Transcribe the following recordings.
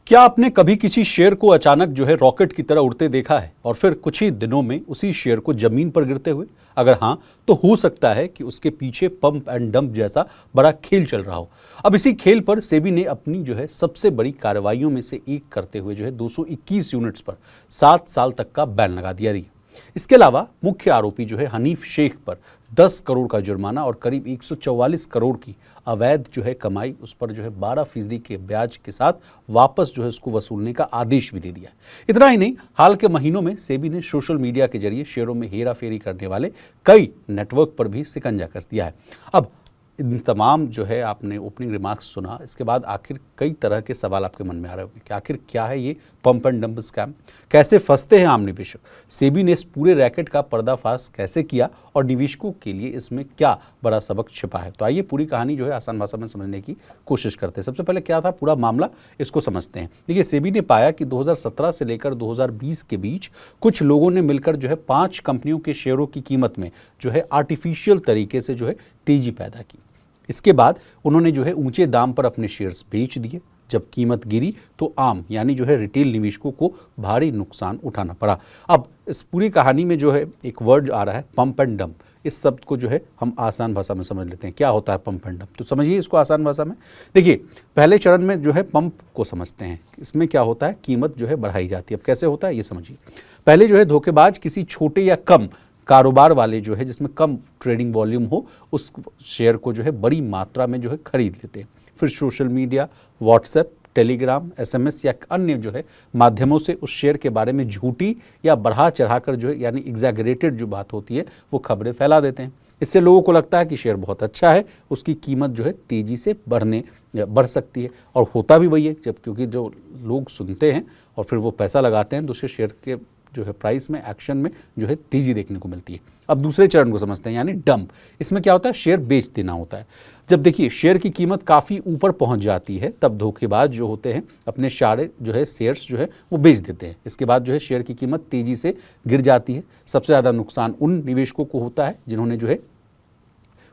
क्या आपने कभी किसी शेयर को अचानक रॉकेट की तरह उड़ते देखा है और फिर कुछ ही दिनों में उसी शेयर को जमीन पर गिरते हुए? अगर हाँ, तो हो सकता है कि उसके पीछे पंप एंड डंप जैसा बड़ा खेल चल रहा हो। अब इसी खेल पर सेबी ने अपनी सबसे बड़ी कार्रवाइयों में से एक करते हुए 221 यूनिट्स पर 7 साल तक का बैन लगा दिया। इसके अलावा मुख्य आरोपी हनीफ शेख पर 10 करोड़ का जुर्माना और करीब 144 करोड़ की अवैध कमाई उस पर 12% के ब्याज के साथ वापस उसको वसूलने का आदेश भी दे दिया। इतना ही नहीं, हाल के महीनों में सेबी ने सोशल मीडिया के जरिए शेयरों में हेरा फेरी करने वाले कई नेटवर्क पर भी शिकंजा कस दिया है। अब इन तमाम आपने ओपनिंग रिमार्क्स सुना, इसके बाद आखिर कई तरह के सवाल आपके मन में आ रहे होंगे कि आखिर क्या है ये पंप एंड डंप स्कैम, कैसे फंसते हैं आम निवेशक, सेबी ने इस पूरे रैकेट का पर्दाफाश कैसे किया और निवेशकों के लिए इसमें क्या बड़ा सबक छिपा है। तो आइए पूरी कहानी आसान भाषा में समझने की कोशिश करते हैं। सबसे पहले क्या था पूरा मामला, इसको समझते हैं। देखिए, सेबी ने पाया कि 2017 से लेकर 2020 के बीच कुछ लोगों ने मिलकर 5 कंपनियों के शेयरों की कीमत में आर्टिफिशियल तरीके से तेजी पैदा की। इसके बाद उन्होंने ऊंचे दाम पर अपने शेयर्स बेच दिए। जब कीमत गिरी तो आम यानी रिटेल निवेशकों को भारी नुकसान उठाना पड़ा। अब इस पूरी कहानी में एक वर्ड आ रहा है पंप एंड डंप। इस शब्द को हम आसान भाषा में समझ लेते हैं। क्या होता है पंप एंड डंप, तो समझिए इसको आसान भाषा में। देखिए, पहले चरण में पंप को समझते हैं। इसमें क्या होता है, कीमत बढ़ाई जाती है। अब कैसे होता है ये समझिए। पहले धोखेबाज किसी छोटे या कम कारोबार वाले जिसमें कम ट्रेडिंग वॉल्यूम हो, उस शेयर को बड़ी मात्रा में खरीद लेते हैं। फिर social media, WhatsApp, Telegram, SMS या अन्य माध्यमों से उस शेयर के बारे में झूठी या बढ़ा चढ़ाकर यानी एग्जैगरेटेड बात होती है वो खबरें फैला देते हैं। इससे लोगों को लगता है कि शेयर बहुत अच्छा है, उसकी कीमत तेजी से बढ़ सकती है। और होता भी वही है, क्योंकि जो लोग सुनते हैं और फिर वो पैसा लगाते हैं तो उससे शेयर के प्राइस में, एक्शन में तेजी देखने को मिलती है। अब दूसरे चरण को समझते हैं, यानी डंप। इसमें क्या होता है, शेयर बेच देना होता है। जब देखिए शेयर की कीमत काफ़ी ऊपर पहुंच जाती है तब धोखेबाज होते हैं अपने सारे शेयर्स वो बेच देते हैं। इसके बाद शेयर की कीमत तेजी से गिर जाती है। सबसे ज़्यादा नुकसान उन निवेशकों को होता है जिन्होंने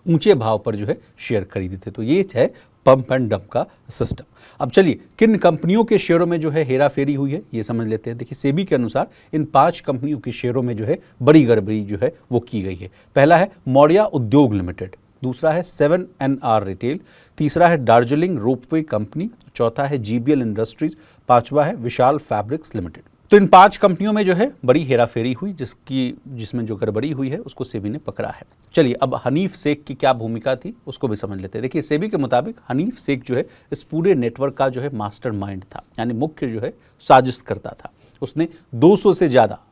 ऊंचे भाव पर शेयर खरीदे थे। तो ये है पंप एंड डंप का सिस्टम। अब चलिए किन कंपनियों के शेयरों में हेरा फेरी हुई है ये समझ लेते हैं। देखिए, सेबी के अनुसार इन 5 कंपनियों के शेयरों में बड़ी गड़बड़ी वो की गई है। पहला है मौर्या उद्योग लिमिटेड, दूसरा है 7NR रिटेल, तीसरा है दार्जिलिंग रोपवे कंपनी, चौथा है GBL इंडस्ट्रीज, पांचवा है विशाल फैब्रिक्स लिमिटेड। तो इन 5 कंपनियों में बड़ी हेराफेरी हुई, जिसमें गड़बड़ी हुई है उसको सेबी ने पकड़ा है। चलिए अब हनीफ शेख की क्या भूमिका थी उसको भी समझ लेते हैं। देखिए, सेबी के मुताबिक हनीफ शेख इस पूरे नेटवर्क का मास्टरमाइंड था, यानी मुख्य साजिश करता था। उसने 200 से ज़्यादा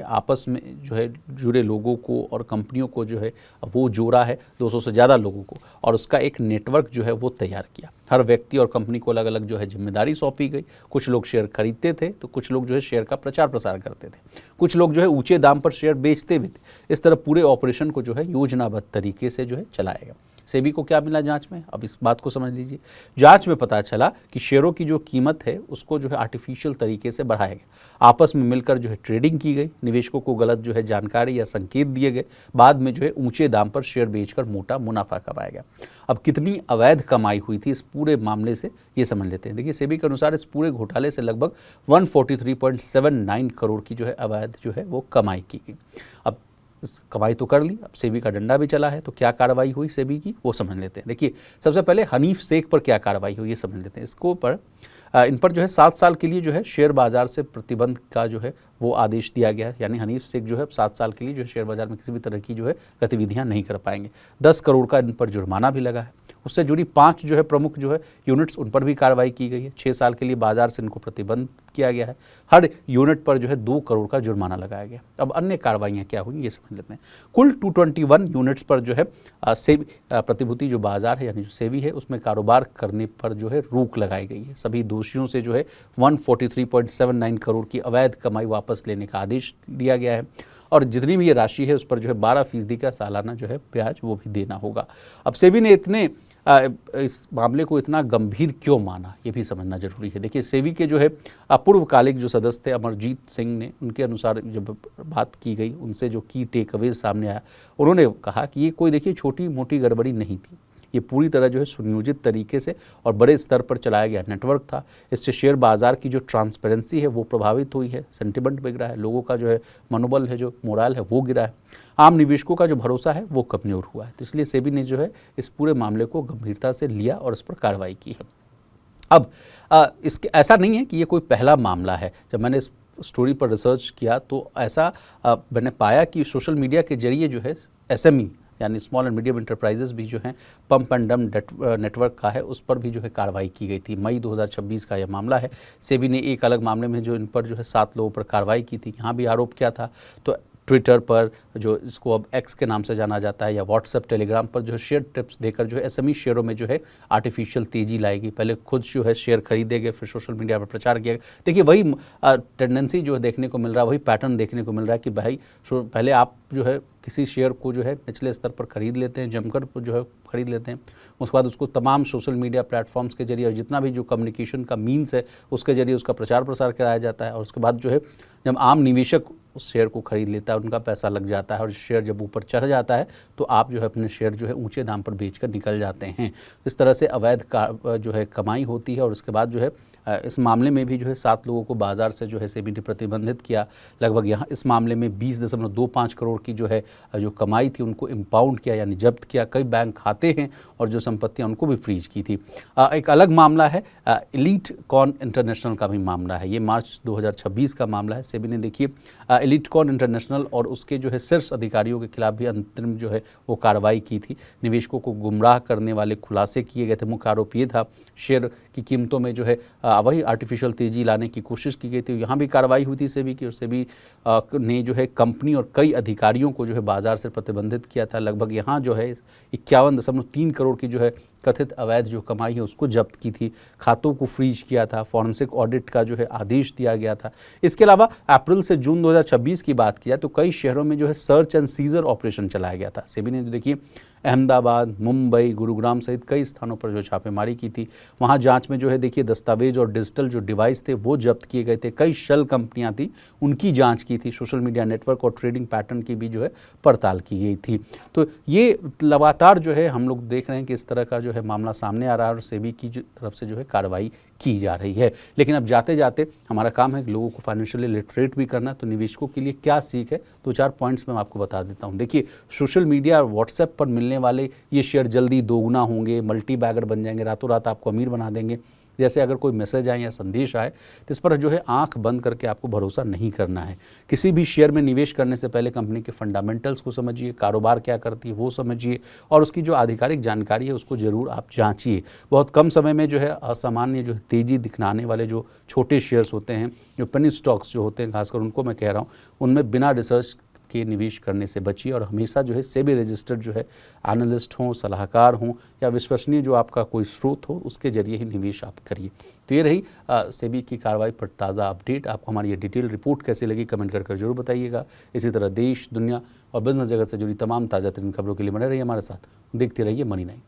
आपस में जुड़े लोगों को और कंपनियों को वो जोड़ा है, 200 से ज़्यादा लोगों को, और उसका एक नेटवर्क वो तैयार किया। हर व्यक्ति और कंपनी को अलग अलग जिम्मेदारी सौंपी गई। कुछ लोग शेयर खरीदते थे तो कुछ लोग शेयर का प्रचार प्रसार करते थे, कुछ लोग ऊंचे दाम पर शेयर बेचते भी थे। इस तरह पूरे ऑपरेशन को योजनाबद्ध तरीके से चलाया गया। सेबी को क्या मिला जांच में, अब इस बात को समझ लीजिए। जांच में पता चला कि शेयरों की कीमत है उसको आर्टिफिशियल तरीके से बढ़ाया गया। आपस में मिलकर ट्रेडिंग की गई, निवेशकों को गलत जानकारी या संकेत दिए गए, बाद में ऊंचे दाम पर शेयर बेचकर मोटा मुनाफा कमाया गया। अब कितनी अवैध कमाई हुई थी इस पूरे मामले से ये समझ लेते हैं। देखिए, सेबी के अनुसार इस पूरे घोटाले से लगभग 143.79 करोड़ की अवैध वो कमाई की गई। अब कमाई तो कर ली, अब सेबी का डंडा भी चला है, तो क्या कार्रवाई हुई सेबी की वो समझ लेते हैं। देखिए, सबसे पहले हनीफ शेख पर क्या कार्रवाई हुई ये समझ लेते हैं। इसको पर इन पर 7 साल के लिए शेयर बाजार से प्रतिबंध का वो आदेश दिया गया है। यानी हनीफ शेख 7 साल के लिए शेयर बाजार में किसी भी तरह की गतिविधियां नहीं कर पाएंगे। 10 करोड़ का इन पर जुर्माना भी लगा है। उससे जुड़ी 5 प्रमुख यूनिट्स, उन पर भी कार्रवाई की गई है। 6 साल के लिए बाजार से इनको प्रतिबंध किया गया है। हर यूनिट पर 2 करोड़ का जुर्माना लगाया गया। अब अन्य कार्रवाइयाँ क्या हुई ये समझ लेते हैं। कुल 221 यूनिट्स पर सेबी प्रतिभूति बाजार है यानी सेबी है उसमें कारोबार करने पर रोक लगाई गई है। सभी दोषियों से 143.79 करोड़ की अवैध कमाई वापस लेने का आदेश दिया गया है। और जितनी भी ये राशि है उस पर 12% का सालाना ब्याज वो भी देना होगा। अब सेबी ने इस मामले को इतना गंभीर क्यों माना ये भी समझना जरूरी है। देखिए, सेबी के पूर्वकालिक सदस्य थे अमरजीत सिंह ने, उनके अनुसार जब बात की गई उनसे की टेक अवेज सामने आया, उन्होंने कहा कि ये कोई देखिए छोटी मोटी गड़बड़ी नहीं थी। ये पूरी तरह जो है सुनियोजित तरीके से और बड़े स्तर पर चलाया गया नेटवर्क था। इससे शेयर बाजार की जो ट्रांसपेरेंसी है वो प्रभावित हुई है, सेंटिमेंट बिगड़ा है, लोगों का जो है मनोबल है, जो मोराल है वो गिरा है, आम निवेशकों का जो भरोसा है वो कमजोर हुआ है। तो इसलिए सेबी ने जो है इस पूरे मामले को गंभीरता से लिया और इस पर कार्रवाई की है। अब इसके ऐसा नहीं है कि ये कोई पहला मामला है। जब मैंने इस स्टोरी पर रिसर्च किया तो ऐसा मैंने पाया कि सोशल मीडिया के जरिए जो है एसएमई यानी स्मॉल एंड मीडियम इंटरप्राइजेस भी जो हैं पंप एंड डंप नेटवर्क का है उस पर भी जो है कार्रवाई की गई थी। मई 2026 का यह मामला है। सेबी ने एक अलग मामले में जो इन पर जो है 7 लोगों पर कार्रवाई की थी, यहाँ भी आरोप किया था। तो ट्विटर पर, जो इसको अब एक्स के नाम से जाना जाता है, या व्हाट्सएप टेलीग्राम पर जो है शेयर टिप्स देकर जो है एसएमई शेयरों में जो है आर्टिफिशियल तेजी लाएगी। पहले खुद जो है शेयर खरीदे गए, फिर सोशल मीडिया पर प्रचार किया गया। देखिए वही टेंडेंसी जो है देखने को मिल रहा है, वही पैटर्न देखने को मिल रहा है कि भाई पहले आप जो है किसी शेयर को जो है निचले स्तर पर खरीद लेते हैं, जमकर जो है खरीद लेते हैं, उसके बाद उसको तमाम सोशल मीडिया प्लेटफॉर्म्स के जरिए और जितना भी जो कम्युनिकेशन का मीन्स है उसके जरिए उसका प्रचार प्रसार कराया जाता है। और उसके बाद जो है जब आम निवेशक उस शेयर को खरीद लेता है, उनका पैसा लग जाता है और शेयर जब ऊपर चढ़ जाता है तो आप जो है अपने शेयर जो है ऊंचे दाम पर बेचकर निकल जाते हैं। इस तरह से अवैध जो है कमाई होती है। और उसके बाद जो है इस मामले में भी जो है 7 लोगों को बाजार से जो है सेबी ने प्रतिबंधित किया। लगभग यहाँ इस मामले में 20.25 करोड़ की जो है जो कमाई थी उनको इम्पाउंड किया यानी जब्त किया। कई बैंक खाते हैं और जो संपत्तियाँ उनको भी फ्रीज की थी। एक अलग मामला है एलीट कॉन इंटरनेशनल का भी मामला है। ये मार्च 2026 का मामला है। सेबी ने देखिए एलीट कॉन इंटरनेशनल और उसके जो है शीर्ष अधिकारियों के खिलाफ भी अंतरिम जो है वो कार्रवाई की थी। निवेशकों को गुमराह करने वाले खुलासे किए गए थे। मुख्य आरोप ये था शेयर की कीमतों में जो है वही आर्टिफिशियल तेजी लाने की कोशिश की गई थी। यहाँ भी कार्रवाई हुई थी सेबी की, और सेबी ने जो है कंपनी और कई अधिकारियों को जो है बाजार से प्रतिबंधित किया था। लगभग यहाँ जो है 51.3 करोड़ की जो है कथित अवैध जो कमाई है उसको जब्त की थी। खातों को फ्रीज किया था। फॉरेंसिक ऑडिट का जो है आदेश दिया गया था। इसके अलावा अप्रैल से जून 2026 की बात किया तो कई शहरों में जो है सर्च एंड सीजर ऑपरेशन चलाया गया था। सेबी ने जो देखिए अहमदाबाद, मुंबई, गुरुग्राम सहित कई स्थानों पर जो छापेमारी की थी। वहाँ जांच में जो है देखिए दस्तावेज और डिजिटल जो डिवाइस थे वो जब्त किए गए थे। कई शेल कंपनियां थी उनकी जांच की थी। सोशल मीडिया नेटवर्क और ट्रेडिंग पैटर्न की भी जो है पड़ताल की गई थी। तो ये लगातार जो है हम लोग देख रहे हैं कि इस तरह का जो है मामला सामने आ रहा है और सेबी की तरफ से जो है कार्रवाई की जा रही है। लेकिन अब जाते जाते हमारा काम है लोगों को फाइनेंशियली लिटरेट भी करना। तो निवेशकों के लिए क्या सीख है, 2-4 पॉइंट्स मैं आपको बता देता हूँ। देखिए सोशल मीडिया और व्हाट्सएप पर मिलने वाले ये शेयर जल्दी दोगुना होंगे, मल्टी बैगर बन जाएंगे, रातों रात आपको अमीर बना देंगे, जैसे अगर कोई मैसेज आए या संदेश आए तो इस पर जो है आंख बंद करके आपको भरोसा नहीं करना है। किसी भी शेयर में निवेश करने से पहले कंपनी के फंडामेंटल्स को समझिए, कारोबार क्या करती है वो समझिए, और उसकी जो आधिकारिक जानकारी है उसको ज़रूर आप जांचिए। बहुत कम समय में जो है असामान्य जो तेज़ी दिखलाने वाले जो छोटे शेयर्स होते हैं, जो पेनी स्टॉक्स जो होते हैं, खासकर उनको मैं कह रहा हूँ, उनमें बिना रिसर्च के निवेश करने से बचिए। और हमेशा जो है सेबी रजिस्टर्ड जो है एनालिस्ट हों, सलाहकार हों या विश्वसनीय जो आपका कोई स्रोत हो उसके जरिए ही निवेश आप करिए। तो ये रही सेबी की कार्रवाई पर ताज़ा अपडेट। आपको हमारी ये डिटेल रिपोर्ट कैसी लगी कमेंट कर जरूर बताइएगा। इसी तरह देश, दुनिया और बिजनेस जगत से जुड़ी तमाम ताज़ा तरीन खबरों के लिए बने रहिए हमारे साथ। देखते रहिए मनी9।